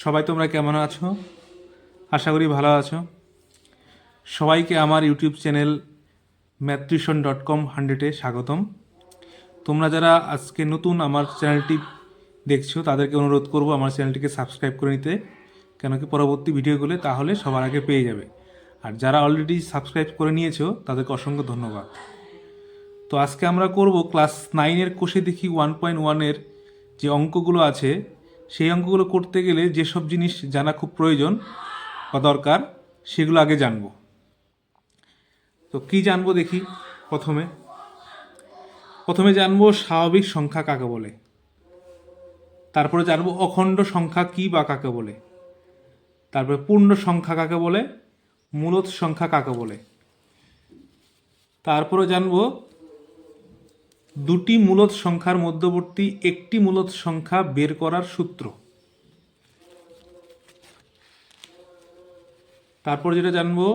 সবাই তোমরা কেমন আছো? আশা করি ভালো আছো। সবাইকে আমার ইউটিউব চ্যানেল mathtuition.com 100-এ স্বাগতম। তোমরা যারা আজকে নতুন আমার চ্যানেলটি দেখছো তাদেরকে অনুরোধ করব আমার চ্যানেলটিকে সাবস্ক্রাইব করে নিতে, কেন কি পরবর্তী ভিডিওগুলো তাহলে সবার আগে পেয়ে যাবে। আর যারা অলরেডি সাবস্ক্রাইব করে নিয়েছো তাদেরকে অসংখ্য ধন্যবাদ। তো আজকে আমরা করব ক্লাস 9-এর কোষে দেখি 1.1-এর যে অঙ্কগুলো আছে সেই অঙ্কগুলো করতে গেলে যেসব জিনিস জানা খুব প্রয়োজন বা দরকার সেগুলো আগে জানবো। তো কি জানবো দেখি। প্রথমে জানবো স্বাভাবিক সংখ্যা কাকে বলে, তারপরে জানবো অখণ্ড সংখ্যা কি বা কাকে বলে, তারপরে পূর্ণ সংখ্যা কাকে বলে, মূলদ সংখ্যা কাকে বলে, তারপরে জানবো দুটি মূলদ সংখ্যার মধ্যবর্তী একটি মূলদ সংখ্যা বের করার সূত্র, তারপর যেটা জানবো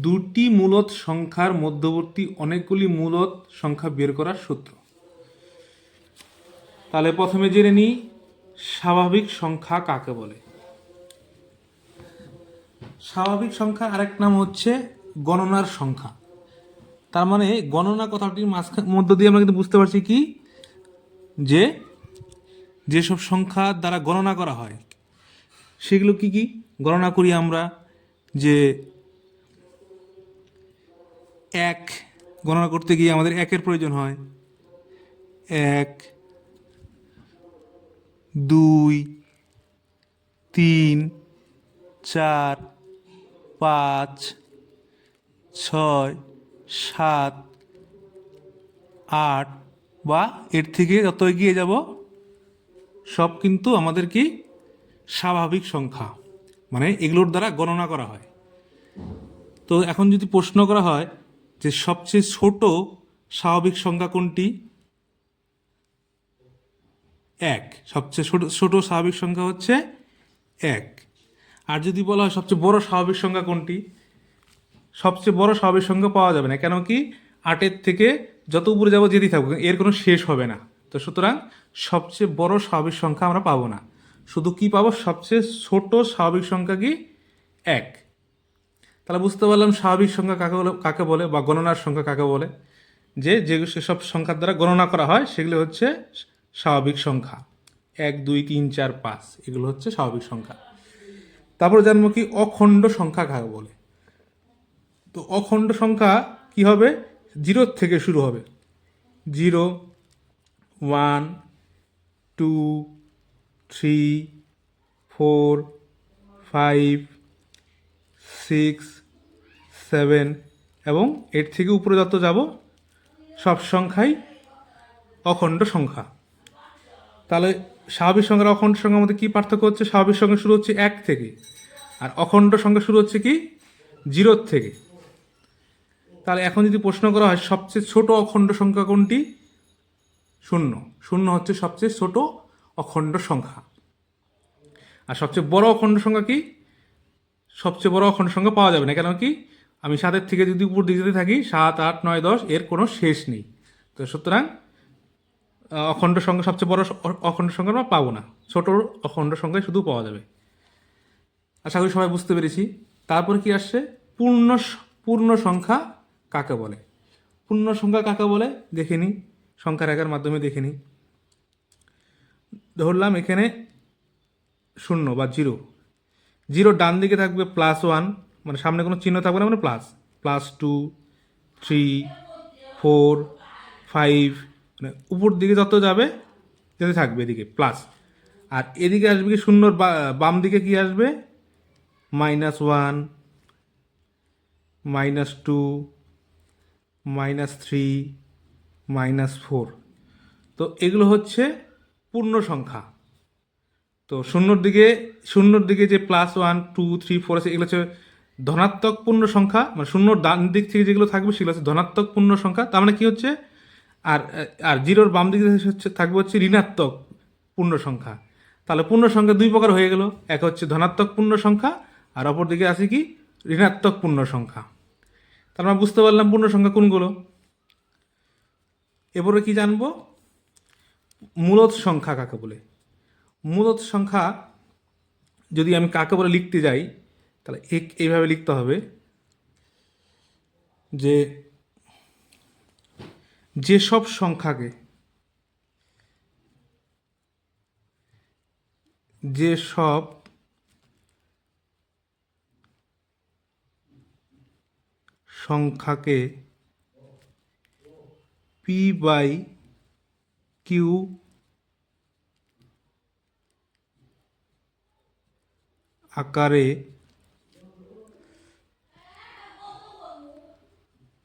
দুটি মূলদ সংখ্যার মধ্যবর্তী অনেকগুলি মূলদ সংখ্যা বের করার সূত্র। তাহলে প্রথমে জেনে নিই স্বাভাবিক সংখ্যা কাকে বলে। স্বাভাবিক সংখ্যার আরেক নাম হচ্ছে গণনার সংখ্যা। তার মানে গণনা কথাটির মধ্য দিয়ে আমরা কিন্তু বুঝতে পারছি কি, যে যেসব সংখ্যার দ্বারা গণনা করা হয় সেগুলো কি কি গণনা করি আমরা। যে এক গণনা করতে গিয়ে আমাদের একের প্রয়োজন হয়, 1, 2, 3, 4, 5, 6, 7, 8 বা এর থেকে যত এগিয়ে যাব সব কিন্তু আমাদের কি স্বাভাবিক সংখ্যা, মানে এগুলোর দ্বারা গণনা করা হয়। তো এখন যদি প্রশ্ন করা হয় যে সবচেয়ে ছোট স্বাভাবিক সংখ্যা কোনটি, 1। সবচেয়ে ছোট স্বাভাবিক সংখ্যা হচ্ছে 1। আর যদি বলা হয় সবচেয়ে বড় স্বাভাবিক সংখ্যা কোনটি, সবচেয়ে বড় স্বাভাবিক সংখ্যা পাওয়া যাবে না, কেন কি 8-এর থেকে যত উপরে যাবো যেতেই থাকবো, এর কোনো শেষ হবে না। তো সুতরাং সবচেয়ে বড় স্বাভাবিক সংখ্যা আমরা পাবো না, শুধু কি পাবো, সবচেয়ে ছোট স্বাভাবিক সংখ্যা কি 1। তাহলে বুঝতে পারলাম স্বাভাবিক সংখ্যা কাকে বলে বা গণনার সংখ্যা কাকে বলে। যে সেসব সংখ্যার দ্বারা গণনা করা হয় সেগুলো হচ্ছে স্বাভাবিক সংখ্যা, 1, 2, 3, 4, 5 এগুলো হচ্ছে স্বাভাবিক সংখ্যা। তারপর জানবো কি অখণ্ড সংখ্যা কাকে বলে। তো অখণ্ড সংখ্যা কি হবে, 0 থেকে শুরু হবে, 0, 1, 2, 3, 4, 5, 6, 7 এবং এর থেকে উপরে যত যাব সব সংখ্যাই অখণ্ড সংখ্যা। তাহলে স্বাভাবিক সংখ্যার অখণ্ড সংখ্যার মধ্যে কী পার্থক্য হচ্ছে, স্বাভাবিক সংখ্যা শুরু হচ্ছে 1 থেকে আর অখণ্ড সংখ্যা শুরু হচ্ছে কি 0 থেকে। তাহলে এখন যদি প্রশ্ন করা হয় সবচেয়ে ছোট অখণ্ড সংখ্যা কোনটি, 0। 0 হচ্ছে সবচেয়ে ছোট অখণ্ড সংখ্যা। আর সবচেয়ে বড় অখণ্ড সংখ্যা কি, সবচেয়ে বড় অখণ্ড সংখ্যা পাওয়া যাবে না, কেন কি আমি 7-এর থেকে যদি উপর দিকে যেতে থাকি 7, 8, 9, 10 এর কোনো শেষ নেই। তো সুতরাং অখণ্ড সংখ্যা সবচেয়ে বড় অখণ্ড সংখ্যা আমরা পাবো না, ছোট অখণ্ড সংখ্যায় শুধু পাওয়া যাবে। আশা করি সবাই বুঝতে পেরেছি। তারপরে কি আসছে, পূর্ণ সংখ্যা কাকে বলে। পূর্ণ সংখ্যা কাকে বলে দেখে নিই, সংখ্যা রেখার মাধ্যমে দেখে নিই। ধরলাম এখানে 0 বা 0, 0 ডান দিকে থাকবে +1, মানে সামনে কোনো চিহ্ন থাকবে না, মানে +2, 3, 4, 5, মানে উপর দিকে যত যাবে যেতে থাকবে এদিকে প্লাস। আর এদিকে আসবে কি শূন্যর বাম দিকে কি আসবে, -1, -2, -3, -4। তো এগুলো হচ্ছে পূর্ণ সংখ্যা। তো শূন্যর দিকে যে +1, 2, 3, 4 আছে এগুলো হচ্ছে ধনাত্মক পূর্ণ সংখ্যা, মানে শূন্যর ডান দিক থেকে যেগুলো থাকবে সেগুলো হচ্ছে ধনাত্মক পূর্ণ সংখ্যা। তার মানে কি হচ্ছে, আর আর 0-র বাম দিকে থাকবে হচ্ছে ঋণাত্মক পূর্ণ সংখ্যা। তাহলে পূর্ণ সংখ্যা দুই প্রকার হয়ে গেল, এক হচ্ছে ধনাত্মক পূর্ণ সংখ্যা আর অপর দিকে আছে কি ঋণাত্মক পূর্ণ সংখ্যা। তার মানে বুঝতে পারলাম পূর্ণ সংখ্যা কোনগুলো। এবারে কি জানবো, মূলদ সংখ্যা কাকে বলে। মূলদ সংখ্যা যদি আমি কাকে বলে লিখতে যাই তাহলে এইভাবে লিখতে হবে যে যেসব সংখ্যাকে যেসব সংখ্যাকে পি বাই কিউ আকারে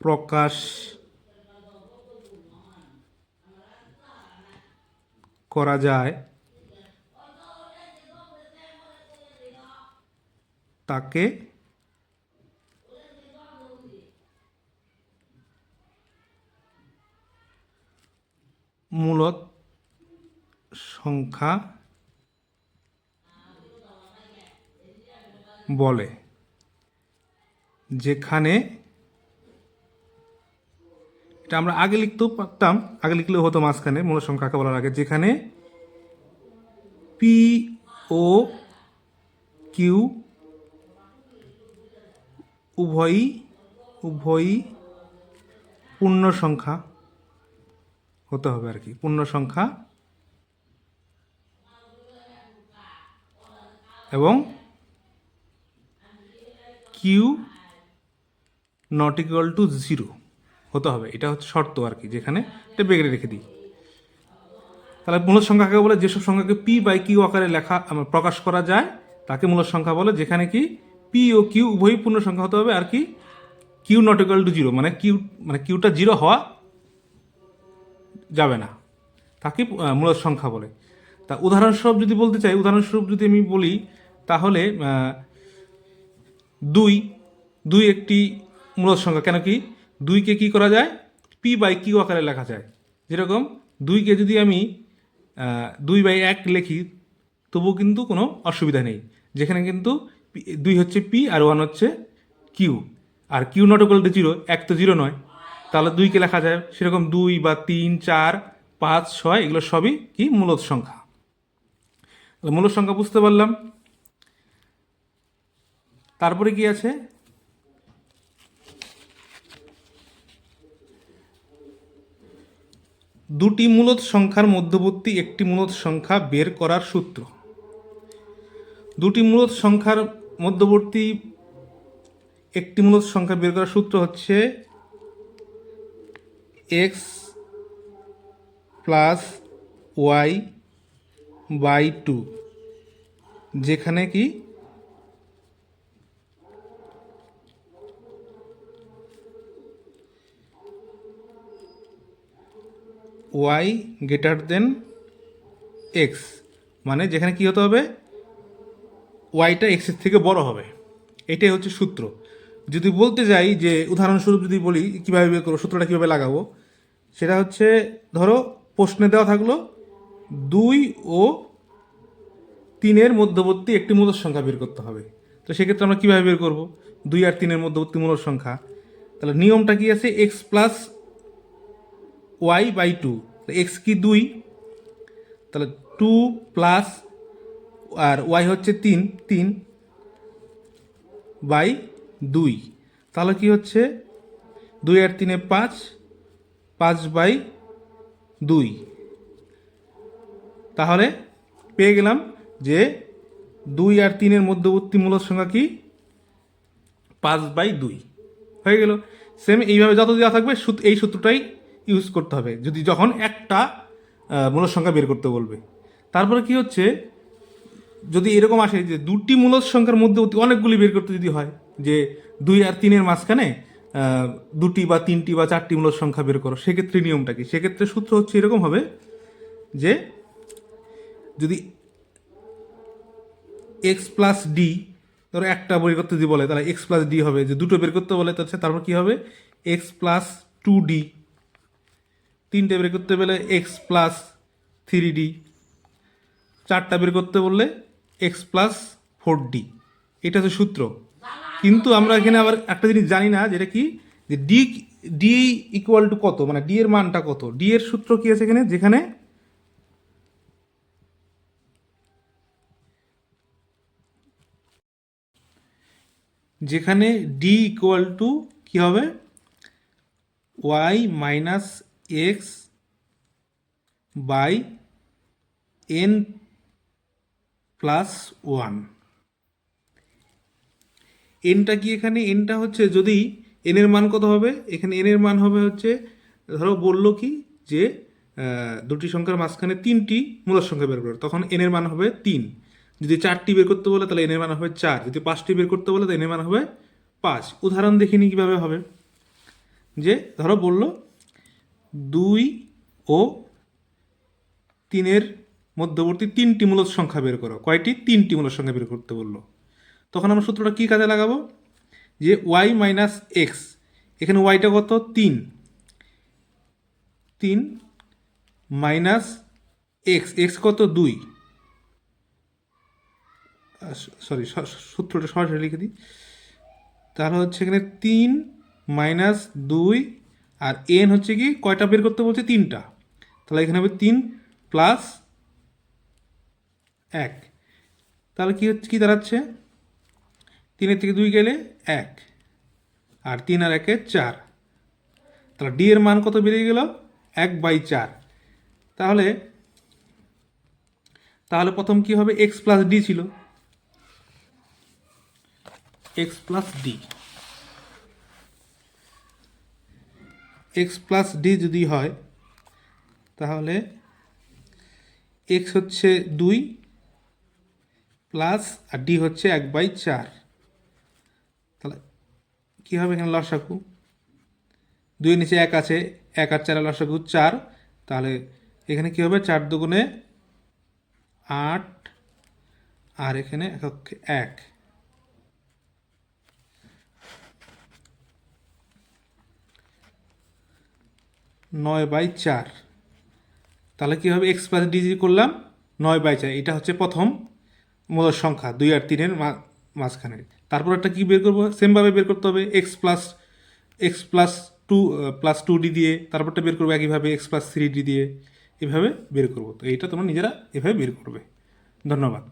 প্রকাশ করা যায় তাকে মূলদ সংখ্যা বলে, যেখানে এটা আমরা আগে লিখতেও পারতাম, আগে লিখলেও হতো মাঝখানে মূলদ সংখ্যাকে বলার আগে, যেখানে পি ও কিউ উভয়ই পূর্ণ সংখ্যা হতে হবে আর কি, পূর্ণ সংখ্যা এবং কিউ নট ইকুয়াল টু 0 হতে হবে। এটা হচ্ছে শর্ত আর কি, যেখানে এটা ব্রেকেটে রেখে দিই। তাহলে মূলদ সংখ্যাকে বলে যেসব সংখ্যাকে পি বাই কিউ আকারে প্রকাশ করা যায় তাকে মূলদ সংখ্যা বলে, যেখানে কি পি ও কিউ উভয়ই পূর্ণ সংখ্যা হতে হবে আর কি কিউ নট ইকুয়াল টু 0 মানে কিউটা 0 হওয়া যাবে না, তাকে মূলদ সংখ্যা বলে। তা উদাহরণস্বরূপ যদি বলতে চাই, উদাহরণস্বরূপ যদি আমি বলি তাহলে 2 একটি মূলদ সংখ্যা। কেন কি 2কে কী করা যায় পি বাই কিউ আকারে লেখা যায়। যেরকম 2কে যদি আমি 2/1 লিখি তবুও কিন্তু কোনো অসুবিধা নেই, যেখানে কিন্তু 2 হচ্ছে পি আর 1 হচ্ছে কিউ, আর কিউ নট ইকুয়াল টু 0, 1 তো 0 নয়, তাহলে 2কে লেখা যায়। সেরকম 2 বা 3, 4, 5, 6 এগুলো সবই কি মূলদ সংখ্যা। মূলদ সংখ্যা বুঝতে পারলাম। তারপরে কি আছে, দুটি মূলদ সংখ্যার মধ্যবর্তী একটি মূলদ সংখ্যা বের করার সূত্র। দুটি মূলদ সংখ্যার মধ্যবর্তী একটি মূলদ সংখ্যা বের করার সূত্র হচ্ছে x প্লাস ওয়াই বাই 2, যেখানে কি y গ্রেটার দেন x, মানে যেখানে কি হতে হবে ওয়াইটা এক্সের থেকে বড় হবে। এটাই হচ্ছে সূত্র। যদি বলতে যাই যে উদাহরণস্বরূপ যদি বলি কীভাবে বের করবো, সূত্রটা কীভাবে লাগাবো, সেটা হচ্ছে ধরো প্রশ্নে দেওয়া থাকলো 2 ও 3-এর মধ্যবর্তী একটি মূলদ সংখ্যা বের করতে হবে। তো সেক্ষেত্রে আমরা কীভাবে বের করবো 2 আর 3-এর মধ্যবর্তী মূলদ সংখ্যা? তাহলে নিয়মটা কি আছে, x plus y by 2, x কি 2, তাহলে 2 প্লাস আর ওয়াই হচ্ছে 3 বাই 2, তাহলে কি হচ্ছে 2 আর 3-এ 5 বাই 2। তাহলে পেয়ে গেলাম যে 2 আর 3-এর মধ্যবর্তী মূলদ সংখ্যা কি 5/2 হয়ে গেল। সেম এইভাবে যত দেওয়া থাকবে এই সূত্রটাই ইউজ করতে হবে যখন একটা মূলদ সংখ্যা বের করতে বলবে। তারপরে কি হচ্ছে, যদি এরকম আসে যে দুটি মূলদ সংখ্যার মধ্যবর্তী অনেকগুলি বের করতে যদি হয়, যে 2 আর 3-এর মাঝখানে 2টি বা 3টি বা 4টি মূলদ সংখ্যা বের করো, সেক্ষেত্রে নিয়মটা কি? সেক্ষেত্রে সূত্র হচ্ছে এরকম হবে যে যদি এক্স প্লাস ডি, ধরো একটা বের করতে যদি বলে তাহলে এক্স প্লাস ডি হবে। যে দুটো বের করতে বলে তারপর কি হবে এক্স প্লাস 2d, 3টে বের করতে বলে এক্স প্লাস 3d, 4টা বের করতে বললে এক্স প্লাস 4d। এটা হচ্ছে সূত্র। কিন্তু আমরা এখানে আবার একটা জিনিস জানি না, যেটা কি যে ডি ইকুয়াল টু কত, মানে ডি এর মানটা কত। ডি এর সূত্র কি আছে এখানে, যেখানে যেখানে ডি ইকুয়াল টু কী হবে, Y minus X by N plus one. এনটা কি, এখানে এনটা হচ্ছে যদি এনের মান কত হবে, এখানে এনের মান হবে হচ্ছে, ধরো বললো কি যে দুটি সংখ্যার মাঝখানে তিনটি মূলদ সংখ্যা বের করো, তখন এনের মান হবে 3। যদি 4টি বের করতে বলে তাহলে এনের মান হবে 4, যদি 5টি বের করতে বলে তাহলে এনের মান হবে 5। উদাহরণ দেখিনি কীভাবে হবে, যে ধরো বলল 2 ও 3-এর মধ্যবর্তী 3টি মূলদ সংখ্যা বের করো। কয়টি? 3টি মূলদ সংখ্যা বের করতে বললো। তখন আমরা সূত্রটা কী কাজে লাগাবো, যে ওয়াই মাইনাস এক্স, এখানে ওয়াইটা কত 3 মাইনাস এক্স, এক্স কত 2, সরি সূত্রটা সরাসরি লিখে দিই, তাহলে হচ্ছে এখানে 3 মাইনাস 2, আর এন হচ্ছে কি কয়টা বের করতে বলছে 3টা, তাহলে এখানে হবে 3 প্লাস 1। তাহলে কি হচ্ছে, কি দাঁড়াচ্ছে, 3-এর থেকে 2 গেলে 1, আর 3 আর 1-এ 4, তাহলে ডি এর মান কত বেরিয়ে গেল 1/4। তাহলে প্রথম কি হবে, এক্স প্লাস ডি ছিল, x plus D, x plus D যদি হয় তাহলে এক্স হচ্ছে 2 প্লাস আর ডি হচ্ছে 1/4। তাহলে কী হবে, এখানে লসাগু 2-এর নিচে 1 আছে, 1 আর 4 লসাগু 4, তাহলে এখানে কী হবে 4 দুগুণে 8, আর এখানে 1, 9/4। তাহলে কী হবে, এক্স প্লাস ডি করলাম 9/4, এটা হচ্ছে প্রথম মূলদ সংখ্যা 2 আর 3-এর মাঝখানে। তারপর একটা কী বের করবো, সেমভাবে বের করতে হবে, এক্স প্লাস 2d দিয়ে, তারপরটা বের করবো একইভাবে এক্স প্লাস 3d দিয়ে, এভাবে বের করবো। তো এইটা তোমরা নিজেরা এভাবে বের করবে। ধন্যবাদ।